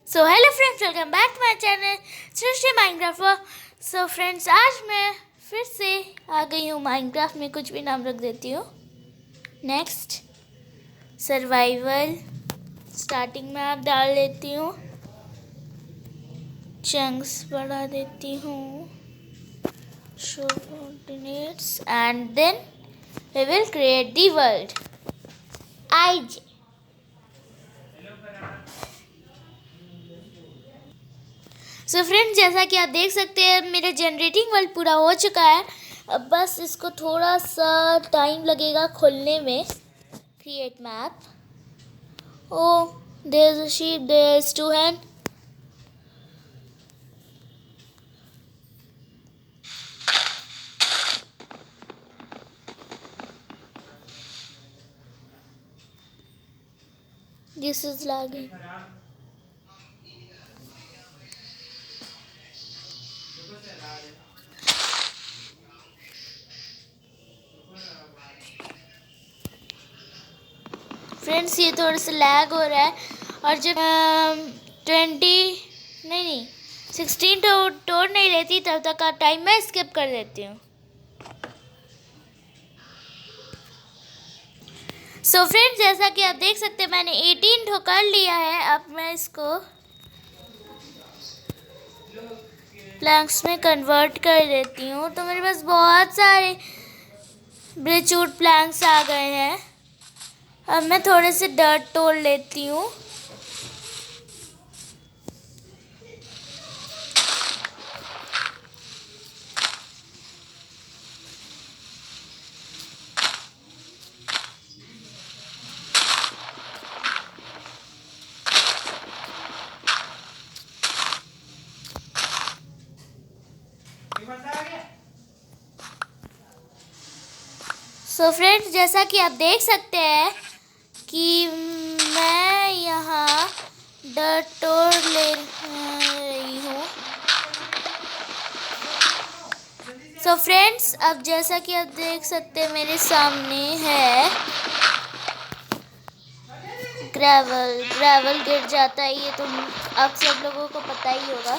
So hello friends, welcome back to my channel Srishti Minecraft. So friends, आज मैं फिर से आ गई हूँ माइनक्राफ्ट में। कुछ भी नाम रख देती हूँ। नेक्स्ट सर्वाइवल स्टार्टिंग में आप डाल देती हूँ। चंक्स बढ़ा देती हूँ। Show coordinates and then we will create the world IJ. So friends, जैसा कि आप देख सकते हैं मेरा जनरेटिंग वर्ल्ड पूरा हो चुका है। अब बस इसको थोड़ा सा टाइम लगेगा खुलने में। Create map. Oh, there is a sheep, there is two hand. This is lagging. Friends, ये थोड़ा सा लैग हो रहा है। और जब 16 तोड़ नहीं लेती तब तक का टाइम मैं स्किप कर देती हूँ। सो फ्रेंड्स, जैसा कि आप देख सकते हैं मैंने 18 ठो कर लिया है। अब मैं इसको प्लैंक्स में कन्वर्ट कर देती हूँ। तो मेरे पास बहुत सारे ब्रिचवुड प्लैंक्स आ गए हैं। अब मैं थोड़े से डर्ट तोड़ लेती हूँ। सो फ्रेंड्स, जैसा कि आप देख सकते हैं कि मैं यहाँ डर्ट तोड़ ले रही हूँ। सो फ्रेंड्स, अब जैसा कि आप देख सकते हैं मेरे सामने है ग्रेवल। ग्रेवल गिर जाता है, ये तो आप सब लोगों को पता ही होगा।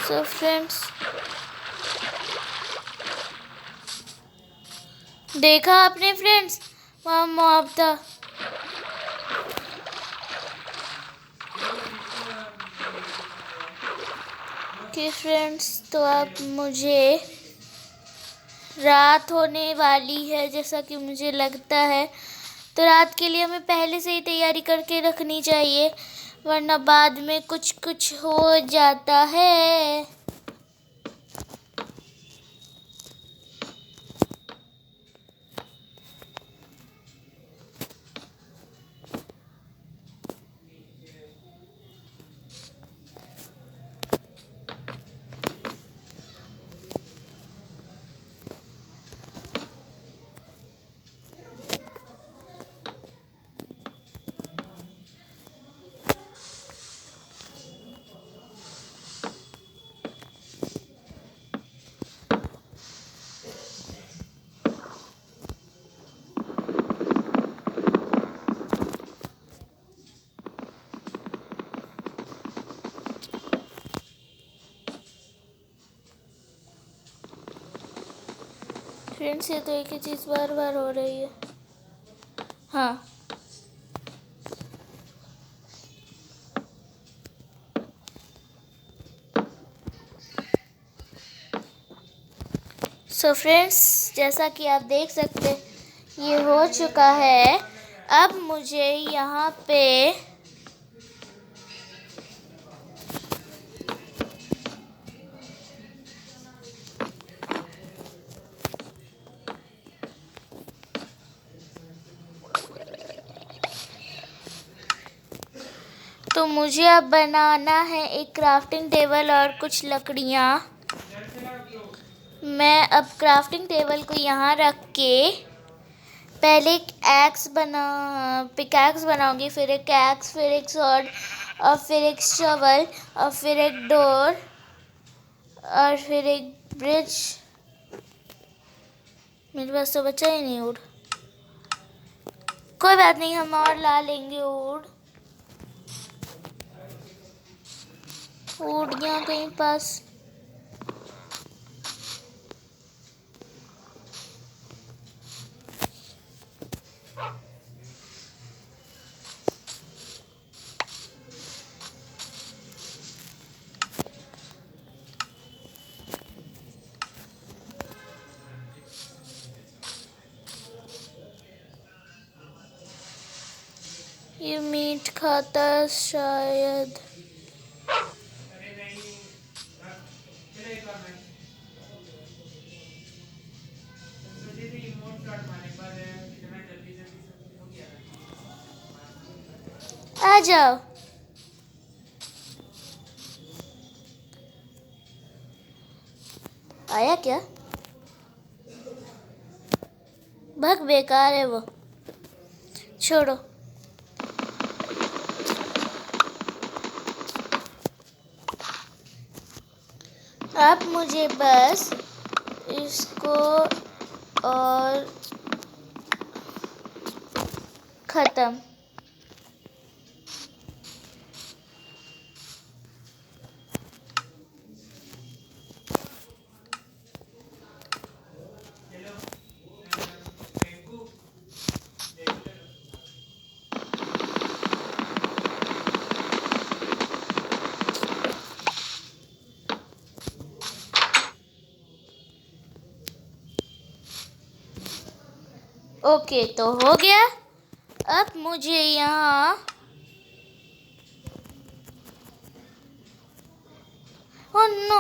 सो फ्रेंड्स, देखा आपने फ्रेंड्स, वहाँ मॉब था। ओके फ्रेंड्स, तो अब मुझे रात होने वाली है जैसा कि मुझे लगता है। तो रात के लिए हमें पहले से ही तैयारी करके रखनी चाहिए, वरना बाद में कुछ कुछ हो जाता है। फ्रेंड्स, ये तो एक ही चीज़ बार बार हो रही है। हाँ, सो फ्रेंड्स, जैसा कि आप देख सकते हैं ये हो चुका है। अब मुझे यहाँ पे तो मुझे अब बनाना है एक क्राफ्टिंग टेबल और कुछ लकड़ियाँ। मैं अब क्राफ्टिंग टेबल को यहाँ रख के पहले एक पिकैक्स बनाऊंगी, फिर एक एक्स, फिर एक स्वॉर्ड, और फिर एक शवल, और फिर एक डोर, और फिर एक ब्रिज। मेरे पास तो बचा ही नहीं वुड। कोई बात नहीं, हम और ला लेंगे वुड यहाँ कहीं पास। ये मीट खाता है शायद। आ जाओ। आया क्या? भग, बेकार है वो, छोड़ो। अब मुझे बस इसको और खत्म। ओके, तो हो गया। अब मुझे यहाँ ओह नो,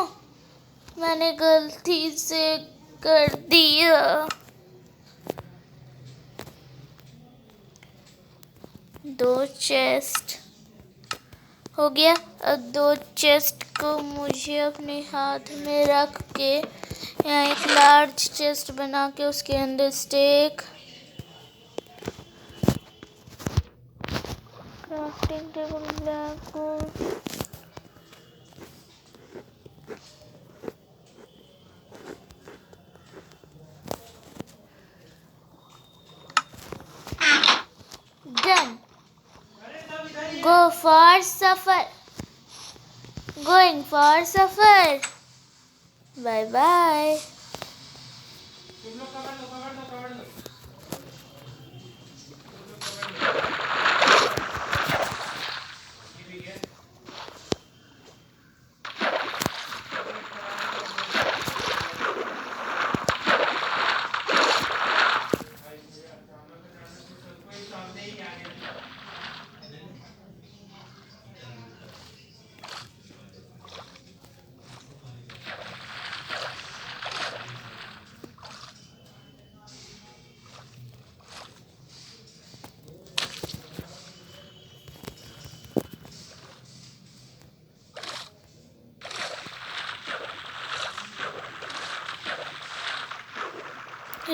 मैंने गलती से कर दिया। दो चेस्ट हो गया। अब दो चेस्ट को मुझे अपने हाथ में रख के यहाँ एक लार्ज चेस्ट बना के उसके अंदर stick, crafting table, black wood, done. Go for सफर, गोइंग फॉर सफर, बाय बाय।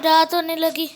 रात होने लगी।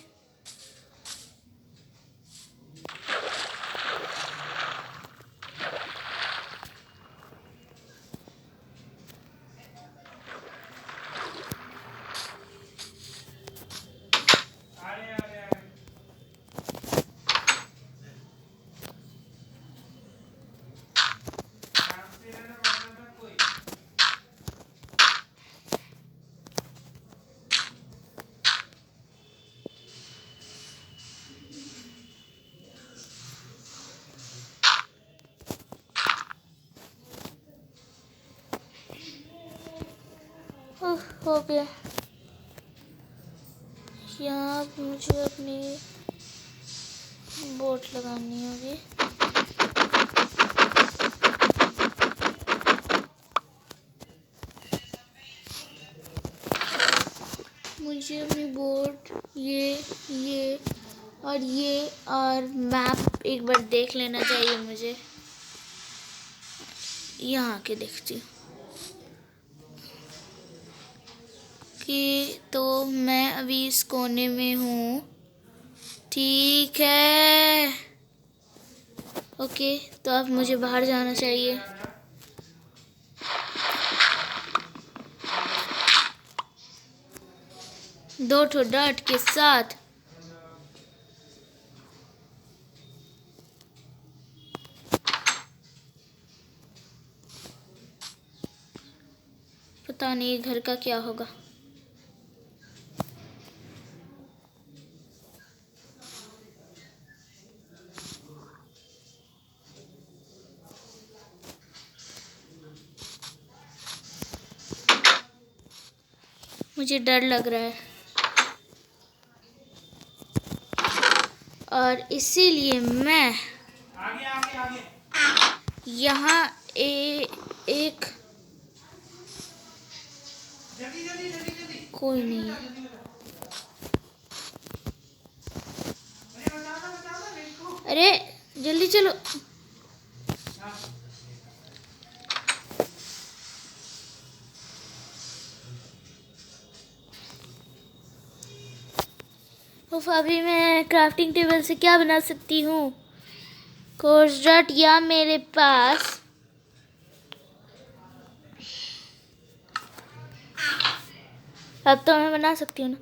हो गया। यहाँ मुझे अपनी बोट लगानी होगी। मुझे अपनी बोट ये और मैप एक बार देख लेना चाहिए मुझे। यहाँ आके देखती हूँ कि तो मैं अभी इस कोने में हूँ, ठीक है। ओके, तो अब मुझे बाहर जाना चाहिए। दो ठो डॉट के साथ पता नहीं घर का क्या होगा। मुझे डर लग रहा है और इसीलिए मैं यहाँ एक कोई नहीं है। अरे जल्दी चलो। उफ, अभी मैं क्राफ्टिंग टेबल से क्या बना सकती हूँ? कोर्स डॉट या मेरे पास अब तो मैं बना सकती हूँ ना।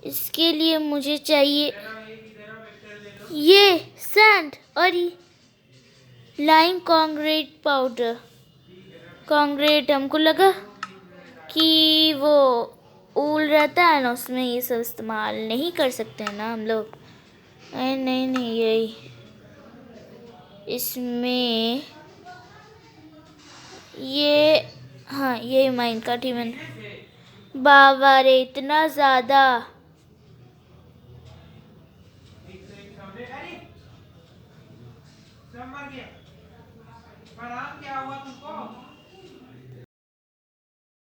इसके लिए मुझे चाहिए ये सैंड और लाइम कंक्रीट पाउडर। कंक्रीट हमको लगा कि वो ऊल रहता है ना, उसमें ये सब इस्तेमाल नहीं कर सकते हैं ना हम लोग। नहीं नहीं, यही इसमें ये, हाँ ये माइन का ही मैंने। बाबा रे इतना ज़्यादा।